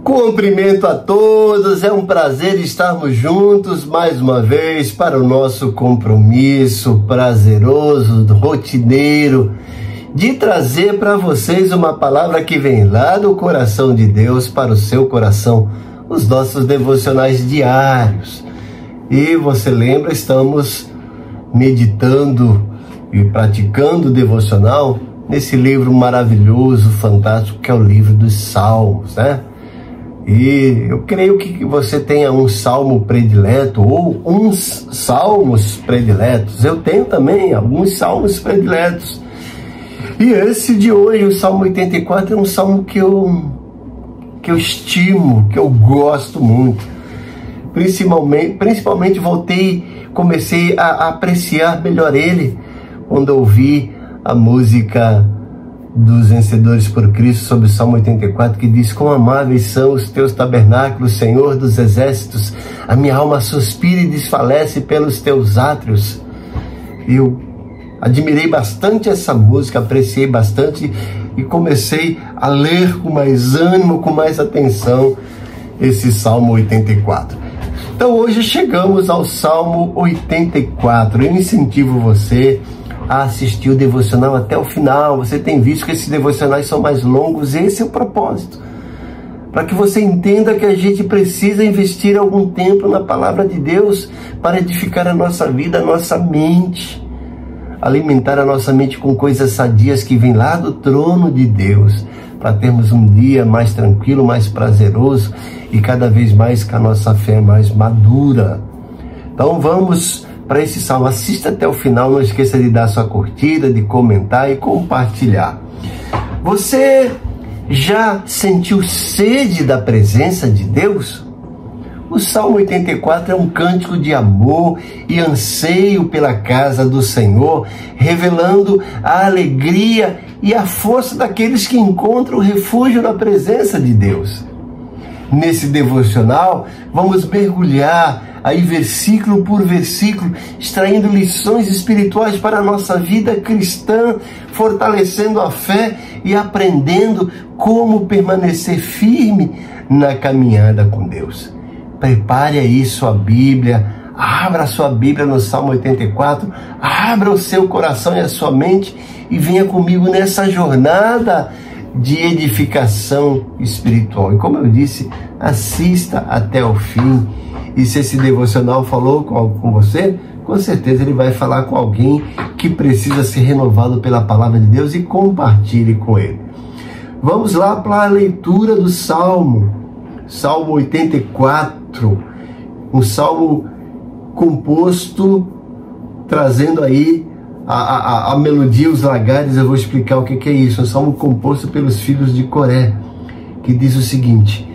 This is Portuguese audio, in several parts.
Cumprimento a todos, é um prazer estarmos juntos mais uma vez para o nosso compromisso prazeroso, rotineiro, de trazer para vocês uma palavra que vem lá do coração de Deus para o seu coração, os nossos devocionais diários. E você lembra, estamos meditando e praticando o devocional nesse livro maravilhoso, fantástico, que é o livro dos Salmos, né? E eu creio que você tenha um salmo predileto ou uns salmos prediletos. Eu tenho também alguns salmos prediletos. E esse de hoje, o Salmo 84, é um salmo que eu estimo, que eu gosto muito. Principalmente comecei a apreciar melhor ele quando ouvi a música dos Vencedores por Cristo sobre o Salmo 84, que diz: quão amáveis são os teus tabernáculos, Senhor dos exércitos, a minha alma suspira e desfalece pelos teus átrios. Eu admirei bastante essa música, apreciei bastante e comecei a ler com mais ânimo, com mais atenção esse Salmo 84. Então hoje chegamos ao Salmo 84. Eu incentivo você a assistir o devocional até o final. Você tem visto que esses devocionais são mais longos. Esse é o propósito, para que você entenda que a gente precisa investir algum tempo na palavra de Deus para edificar a nossa vida, a nossa mente, alimentar a nossa mente com coisas sadias que vêm lá do trono de Deus, para termos um dia mais tranquilo, mais prazeroso e cada vez mais com a nossa fé mais madura. Então vamos para esse salmo. Assista até o final, não esqueça de dar sua curtida, de comentar e compartilhar. Você já sentiu sede da presença de Deus? O Salmo 84 é um cântico de amor e anseio pela casa do Senhor, revelando a alegria e a força daqueles que encontram refúgio na presença de Deus. Nesse devocional, vamos mergulhar aí versículo por versículo, extraindo lições espirituais para a nossa vida cristã, fortalecendo a fé e aprendendo como permanecer firme na caminhada com Deus. Prepare aí sua Bíblia, abra sua Bíblia no Salmo 84, abra o seu coração e a sua mente e venha comigo nessa jornada de edificação espiritual. E como eu disse, assista até o fim. E se esse devocional falou com você, com certeza ele vai falar com alguém que precisa ser renovado pela palavra de Deus, e compartilhe com ele. Vamos lá para a leitura do Salmo. Salmo 84, um salmo composto, trazendo aí a melodia, os lagares. Eu vou explicar o que é isso. Um salmo composto pelos filhos de Coré, que diz o seguinte: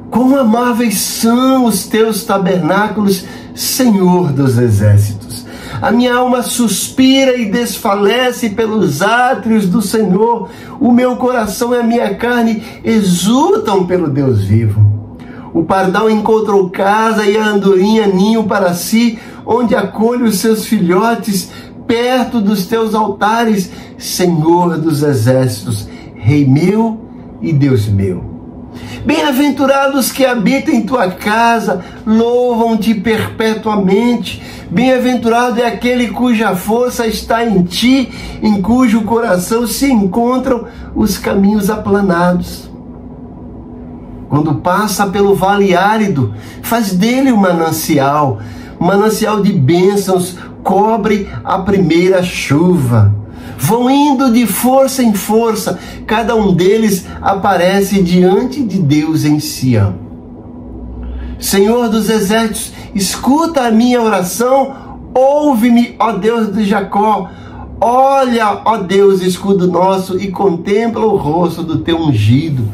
quão amáveis são os teus tabernáculos, Senhor dos exércitos. A minha alma suspira e desfalece pelos átrios do Senhor. O meu coração e a minha carne exultam pelo Deus vivo. O pardal encontrou casa e a andorinha ninho para si, onde acolhe os seus filhotes, perto dos teus altares, Senhor dos exércitos, Rei meu e Deus meu. Bem-aventurados que habitam em tua casa, louvam-te perpetuamente. Bem-aventurado é aquele cuja força está em ti, em cujo coração se encontram os caminhos aplanados. Quando passa pelo vale árido, faz dele um manancial de bênçãos, cobre a primeira chuva. Vão indo de força em força, cada um deles aparece diante de Deus em Sião. Senhor dos exércitos, escuta a minha oração, ouve-me, ó Deus de Jacó. Olha, ó Deus, escudo nosso, e contempla o rosto do teu ungido.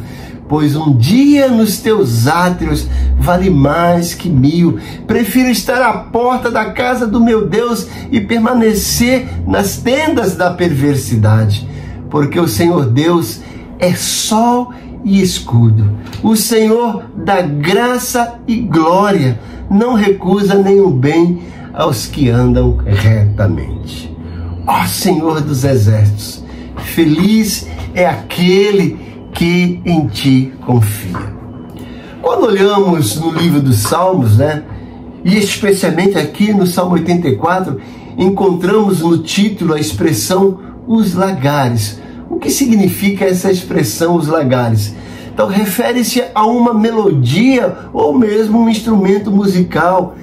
Pois um dia nos teus átrios vale mais que 1000. Prefiro estar à porta da casa do meu Deus e permanecer nas tendas da perversidade. Porque o Senhor Deus é sol e escudo. O Senhor dá graça e glória. Não recusa nenhum bem aos que andam retamente. Ó Senhor dos exércitos, feliz é aquele que em ti confia. Quando olhamos no livro dos Salmos, né, e especialmente aqui no Salmo 84, encontramos no título a expressão os lagares. O que significa essa expressão os lagares? Então refere-se a uma melodia ou mesmo um instrumento musical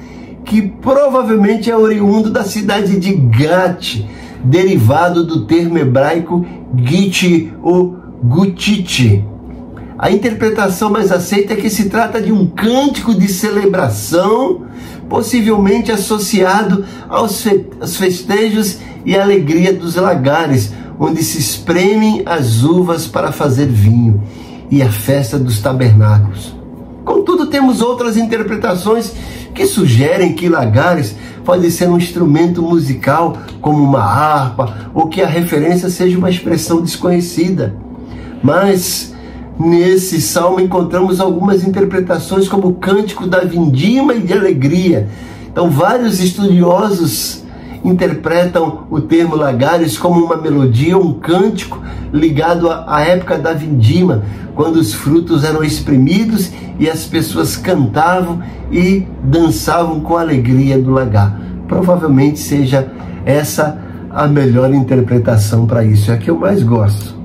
que provavelmente é oriundo da cidade de Gat, derivado do termo hebraico Git ou Gutite. A interpretação mais aceita é que se trata de um cântico de celebração, possivelmente associado aos festejos e alegria dos lagares, onde se espremem as uvas para fazer vinho, e a festa dos tabernáculos. Contudo, temos outras interpretações que sugerem que lagares pode ser um instrumento musical, como uma harpa, ou que a referência seja uma expressão desconhecida. Mas nesse salmo encontramos algumas interpretações como o cântico da vindima e de alegria. Então vários estudiosos interpretam o termo lagares como uma melodia, um cântico ligado à época da vindima, quando os frutos eram espremidos e as pessoas cantavam e dançavam com a alegria do lagar. Provavelmente seja essa a melhor interpretação para isso, é a que eu mais gosto.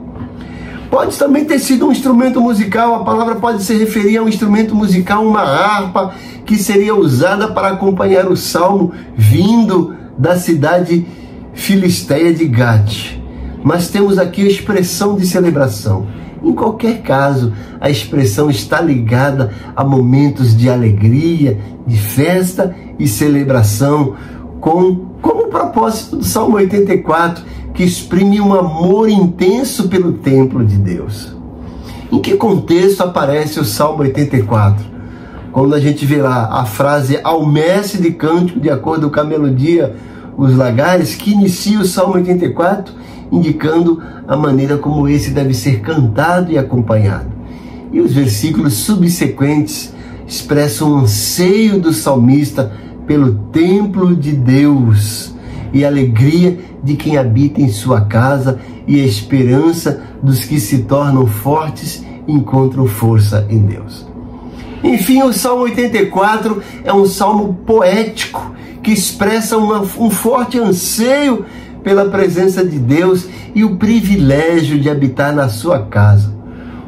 Pode também ter sido um instrumento musical, a palavra pode se referir a um instrumento musical, uma harpa, que seria usada para acompanhar o salmo vindo da cidade filisteia de Gat. Mas temos aqui a expressão de celebração. Em qualquer caso, a expressão está ligada a momentos de alegria, de festa e celebração, como o propósito do Salmo 84, que exprime um amor intenso pelo templo de Deus. Em que contexto aparece o Salmo 84? Quando a gente vê lá a frase ao mestre de cântico, de acordo com a melodia, os lagares, que inicia o Salmo 84, indicando a maneira como esse deve ser cantado e acompanhado. E os versículos subsequentes expressam o anseio do salmista pelo templo de Deus e a alegria de quem habita em sua casa e a esperança dos que se tornam fortes e encontram força em Deus. Enfim, o Salmo 84 é um salmo poético que expressa um forte anseio pela presença de Deus e o privilégio de habitar na sua casa.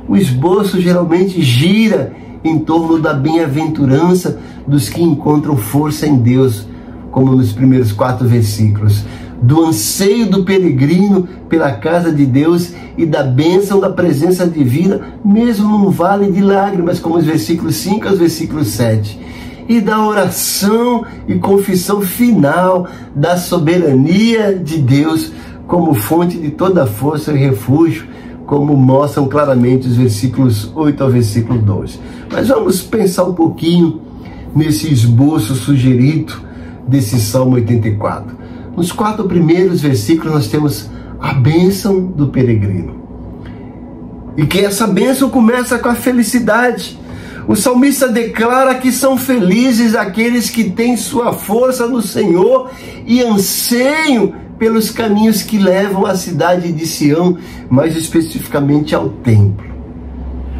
O esboço geralmente gira em torno da bem-aventurança dos que encontram força em Deus, como nos primeiros 4 versículos, do anseio do peregrino pela casa de Deus e da bênção da presença divina, mesmo num vale de lágrimas, como os versículos 5 aos versículos 7. E da oração e confissão final da soberania de Deus como fonte de toda força e refúgio, como mostram claramente os versículos 8 ao versículo 12. Mas vamos pensar um pouquinho nesse esboço sugerido desse Salmo 84. Nos 4 primeiros versículos nós temos a bênção do peregrino. E que essa bênção começa com a felicidade. O salmista declara que são felizes aqueles que têm sua força no Senhor e anseiam pelos caminhos que levam à cidade de Sião, mais especificamente ao templo.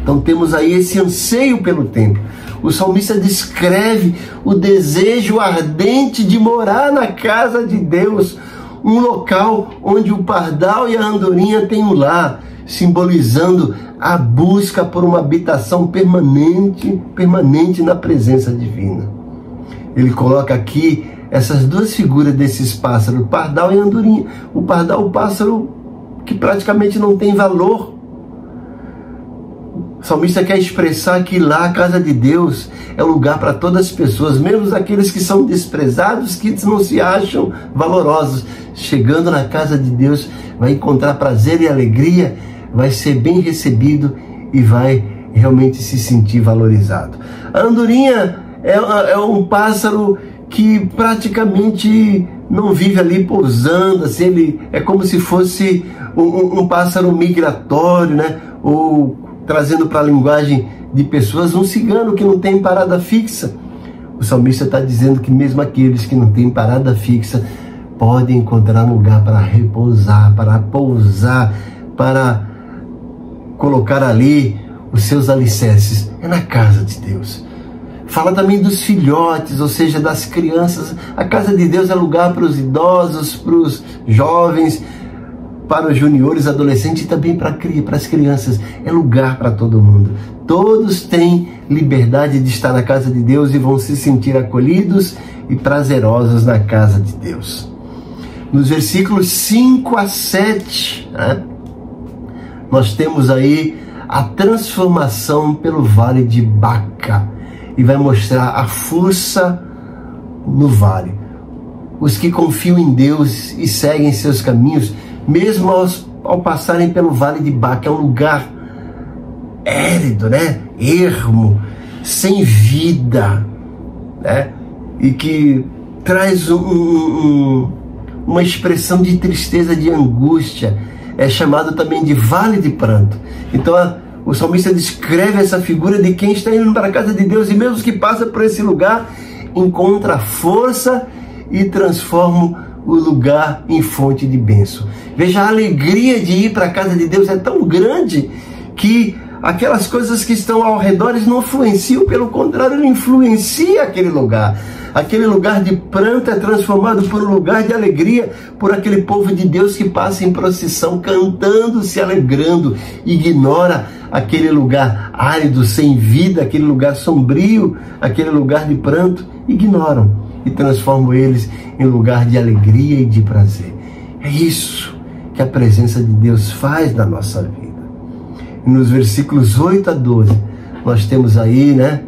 Então temos aí esse anseio pelo templo. O salmista descreve o desejo ardente de morar na casa de Deus, um local onde o pardal e a andorinha têm um lar, simbolizando a busca por uma habitação permanente na presença divina. Ele coloca aqui essas 2 figuras desses pássaros, o pardal e a andorinha. O pardal, o pássaro que praticamente não tem valor. O salmista quer expressar que lá a casa de Deus é um lugar para todas as pessoas, mesmo aqueles que são desprezados, que não se acham valorosos. Chegando na casa de Deus, vai encontrar prazer e alegria, vai ser bem recebido e vai realmente se sentir valorizado. A andorinha é um pássaro que praticamente não vive ali pousando, assim, ele é como se fosse um pássaro migratório, né? Ou trazendo para a linguagem de pessoas, um cigano que não tem parada fixa. O salmista está dizendo que mesmo aqueles que não têm parada fixa podem encontrar um lugar para repousar, para pousar, para colocar ali os seus alicerces é na casa de Deus. Fala também dos filhotes, ou seja, das crianças. A casa de Deus é lugar para os idosos, para os jovens, para os juniores, adolescentes e também para as crianças. É lugar para todo mundo. Todos têm liberdade de estar na casa de Deus e vão se sentir acolhidos e prazerosos na casa de Deus. Nos versículos 5 a 7, né, nós temos aí a transformação pelo vale de Baca. E vai mostrar a força no vale. Os que confiam em Deus e seguem seus caminhos, mesmo ao passarem pelo vale de Baca, é um lugar érido, né? Ermo, sem vida, né? E que traz uma expressão de tristeza, de angústia. É chamado também de vale de pranto. Então o salmista descreve essa figura de quem está indo para a casa de Deus e mesmo que passa por esse lugar, encontra força e transforma o lugar em fonte de bênção. Veja, a alegria de ir para a casa de Deus é tão grande que aquelas coisas que estão ao redor não influenciam, pelo contrário, ele influencia aquele lugar. Aquele lugar de pranto é transformado por um lugar de alegria, por aquele povo de Deus que passa em procissão, cantando, se alegrando, ignora aquele lugar árido, sem vida, aquele lugar sombrio, aquele lugar de pranto, ignoram e transformam eles em lugar de alegria e de prazer. É isso que a presença de Deus faz na nossa vida. E nos versículos 8 a 12, nós temos aí, né,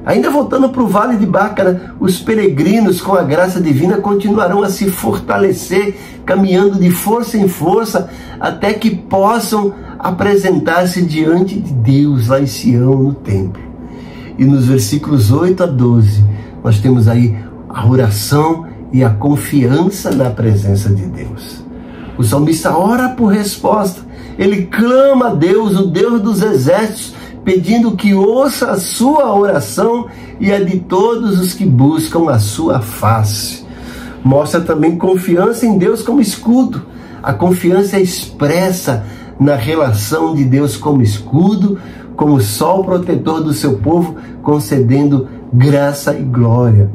ainda voltando para o Vale de Baca, né, os peregrinos com a graça divina continuarão a se fortalecer, caminhando de força em força, até que possam apresentar-se diante de Deus lá em Sião, no templo. E nos versículos 8 a 12, nós temos aí a oração e a confiança na presença de Deus. O salmista ora por resposta, ele clama a Deus, o Deus dos exércitos, pedindo que ouça a sua oração e a de todos os que buscam a sua face. Mostra também confiança em Deus como escudo. A confiança é expressa na relação de Deus como escudo, como sol protetor do seu povo, concedendo graça e glória.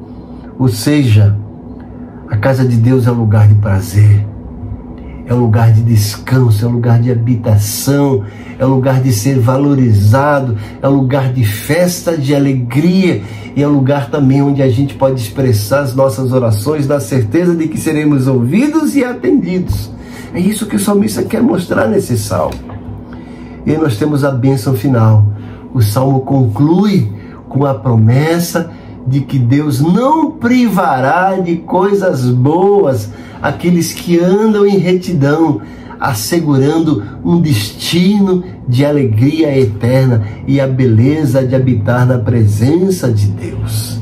Ou seja, a casa de Deus é um lugar de prazer, é um lugar de descanso, é um lugar de habitação, é um lugar de ser valorizado, é um lugar de festa, de alegria, e é um lugar também onde a gente pode expressar as nossas orações na certeza de que seremos ouvidos e atendidos. É isso que o salmista quer mostrar nesse salmo. E aí nós temos a bênção final. O salmo conclui com a promessa de que Deus não privará de coisas boas aqueles que andam em retidão, assegurando um destino de alegria eterna e a beleza de habitar na presença de Deus.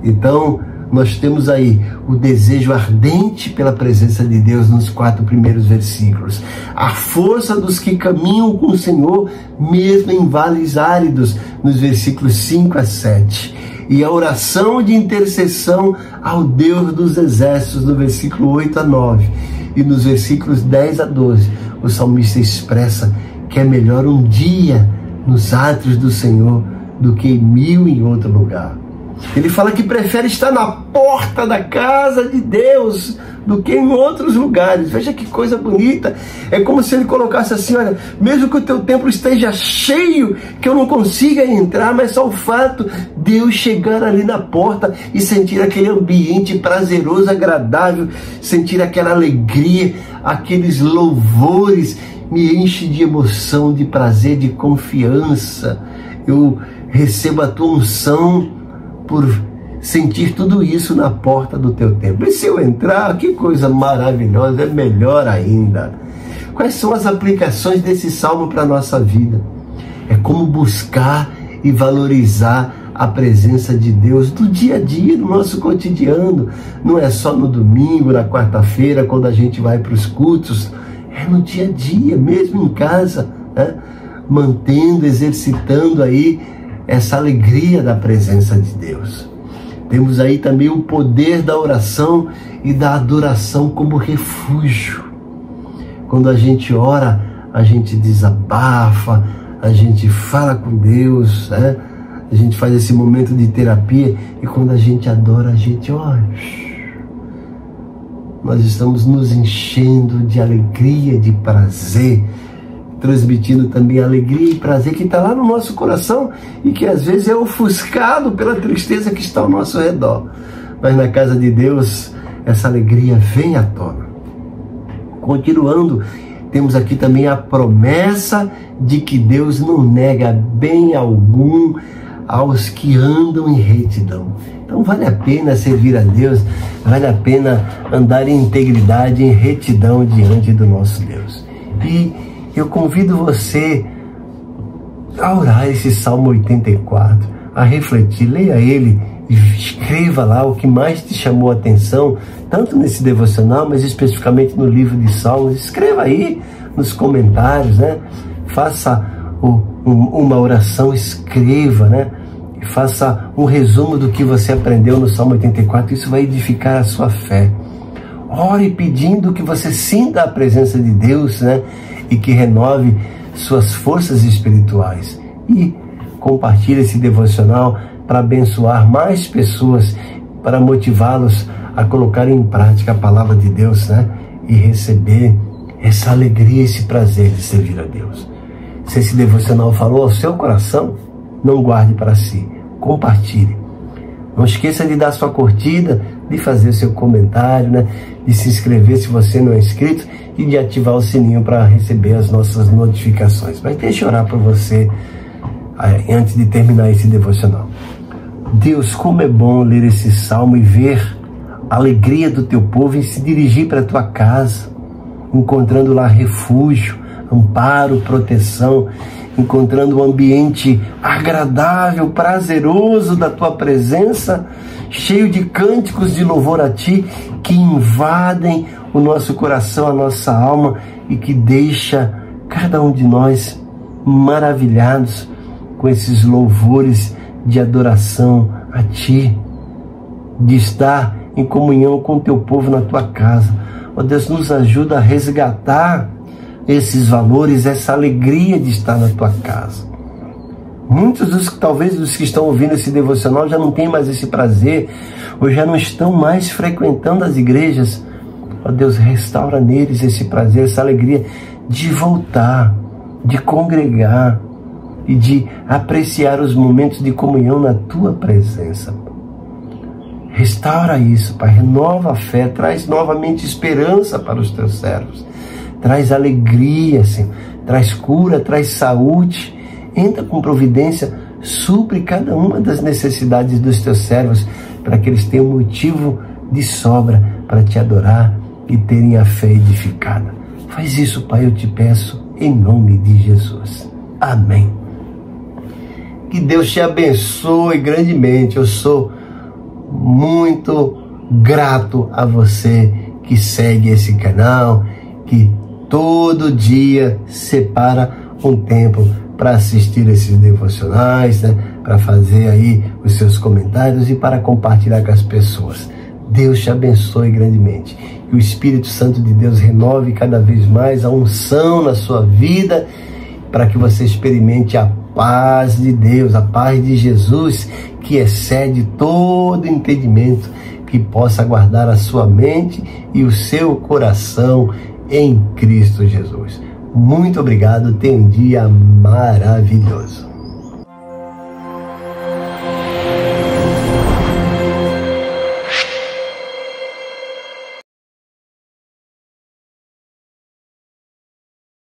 Então, nós temos aí o desejo ardente pela presença de Deus nos 4 primeiros versículos. A força dos que caminham com o Senhor, mesmo em vales áridos, nos versículos 5 a 7. E a oração de intercessão ao Deus dos exércitos, no versículo 8 a 9. E nos versículos 10 a 12, o salmista expressa que é melhor um dia nos átrios do Senhor do que 1000 em outro lugar. Ele fala que prefere estar na porta da casa de Deus do que em outros lugares. Veja que coisa bonita. É como se ele colocasse assim: olha, mesmo que o teu templo esteja cheio, que eu não consiga entrar, mas só o fato de eu chegar ali na porta e sentir aquele ambiente prazeroso, agradável, sentir aquela alegria, aqueles louvores, me enche de emoção, de prazer, de confiança. Eu recebo a tua unção por sentir tudo isso na porta do teu templo. E se eu entrar, que coisa maravilhosa, é melhor ainda. Quais são as aplicações desse salmo para a nossa vida? É como buscar e valorizar a presença de Deus no dia a dia, no nosso cotidiano. Não é só no domingo, na quarta-feira, quando a gente vai para os cultos. É no dia a dia, mesmo em casa, né? Mantendo, exercitando aí essa alegria da presença de Deus. Temos aí também o poder da oração e da adoração como refúgio. Quando a gente ora, a gente desabafa, a gente fala com Deus, né? A gente faz esse momento de terapia, e quando a gente adora, a gente, nós estamos nos enchendo de alegria, de prazer, transmitindo também alegria e prazer que está lá no nosso coração e que às vezes é ofuscado pela tristeza que está ao nosso redor. Mas na casa de Deus, essa alegria vem à tona. Continuando, temos aqui também a promessa de que Deus não nega bem algum aos que andam em retidão. Então vale a pena servir a Deus, vale a pena andar em integridade, em retidão diante do nosso Deus. E eu convido você a orar esse Salmo 84, a refletir, leia ele e escreva lá o que mais te chamou a atenção, tanto nesse devocional, mas especificamente no livro de Salmos. Escreva aí nos comentários, né? Faça uma oração, escreva, né? Faça um resumo do que você aprendeu no Salmo 84, isso vai edificar a sua fé. Ore pedindo que você sinta a presença de Deus, né? E que renove suas forças espirituais. E compartilhe esse devocional para abençoar mais pessoas, para motivá-los a colocar em prática a palavra de Deus, né? E receber essa alegria, esse prazer de servir a Deus. Se esse devocional falou ao seu coração, não guarde para si, compartilhe. Não esqueça de dar sua curtida, de fazer seu comentário, né? De se inscrever se você não é inscrito e de ativar o sininho para receber as nossas notificações. Mas deixa eu orar por você antes de terminar esse devocional. Deus, como é bom ler esse salmo e ver a alegria do teu povo em se dirigir para a tua casa, encontrando lá refúgio, amparo, proteção, encontrando um ambiente agradável, prazeroso da tua presença, cheio de cânticos de louvor a ti, que invadem o nosso coração, a nossa alma, e que deixa cada um de nós maravilhados com esses louvores de adoração a ti, de estar em comunhão com o teu povo na tua casa. Ó Deus, nos ajuda a resgatar esses valores, essa alegria de estar na tua casa. Muitos talvez dos que estão ouvindo esse devocional já não têm mais esse prazer, ou já não estão mais frequentando as igrejas. Ó Deus, restaura neles esse prazer, essa alegria de voltar, de congregar e de apreciar os momentos de comunhão na tua presença. Restaura isso, Pai, renova a fé, traz novamente esperança para os teus servos. Traz alegria, Senhor, traz cura, traz saúde, entra com providência, supre cada uma das necessidades dos teus servos, para que eles tenham motivo de sobra para te adorar e terem a fé edificada. Faz isso, Pai, eu te peço, em nome de Jesus. Amém. Que Deus te abençoe grandemente. Eu sou muito grato a você que segue esse canal, que todo dia separa um tempo para assistir esses devocionais, né? Para fazer aí os seus comentários e para compartilhar com as pessoas. Deus te abençoe grandemente. Que o Espírito Santo de Deus renove cada vez mais a unção na sua vida, para que você experimente a paz de Deus, a paz de Jesus, que excede todo entendimento, que possa guardar a sua mente e o seu coração em Cristo Jesus. Muito obrigado, tenha um dia maravilhoso.